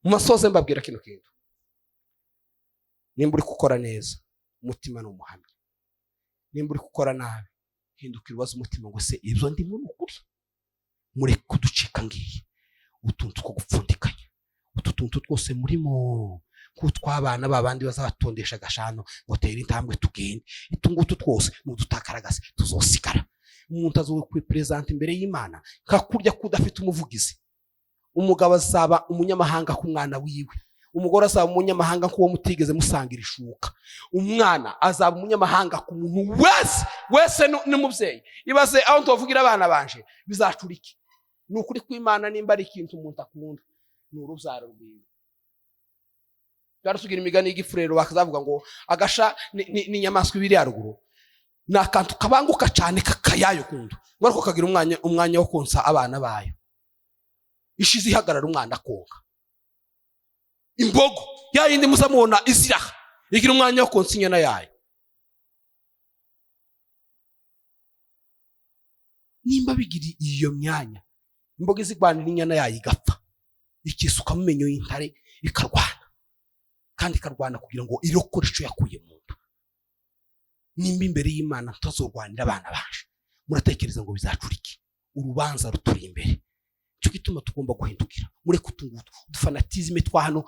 mu masoze mbabwira kino kintu. Nimba uri gukora neza, umutima ni umuhamya. Nimba uri gukora nabi, hindukira ubaza umutima ngo se ibyo ndimo ni ukuri? Mureke kuducika ngiye utuntu two gupfundikanya, utu tuntu twose murimo kutwabana babandi bazabatondesha gashano ngo tera intambwe tugende. Itungutu twose mudutakaragase tuzosigara. Umuntu azowe kwipresent imbere y'Imana kakurya kudafite umuvugizi. Umugabo azaba umunyamahanga ku mwana wiwe, umugore azaba umunyamahanga kuwo mutigeze musangira ishuka, umwana azaba umunyamahanga ku muntu wese n'umubyeyi. Ibaze aho ntovugira abana banje bizacurike. Nukuri kw'Imana nimba ari ikintu umuntu akunda ni urubyaro rwiwe. Barasugira imigani y'igifurero bakazavuga ngo agasha ni nyamaswa ibiri ya ruguru, nakantu kabanguka cyane kakayayo kundu ngo ariko kagira umwanya wo konsa abana bayo. Ishize ihagarara umwana konka. Imbogo ya yindi muzamubona iziraha igira umwanya wo konsa inyana yayo. Nimba bigiri iyo myanya, imbogo izigwanira inyana yayo igapfa, ikisuka mu menyo y'intare ikarwana, kandi ikarwana kugira ngo irokore ico yakuye mu nda. Nimba imbere y'Imana tutazorwanira abana baje, muratekereza ngo bizacurike? Urubanza ruturi imbere. Cyo gituma tugomba guhindukira. Mureke utungutu dufanatizme twa hano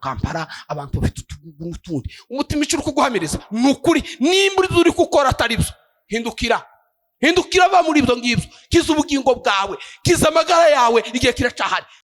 Kampala, abantu bafite utundi umutima icyo kuguhamiriza nukuri. Nimba uri gukora atari byo, hindukira va muri ibyo ngibyo. Kiza ubugingo bwawe, kiza amagara yawe, igihe kiracahari.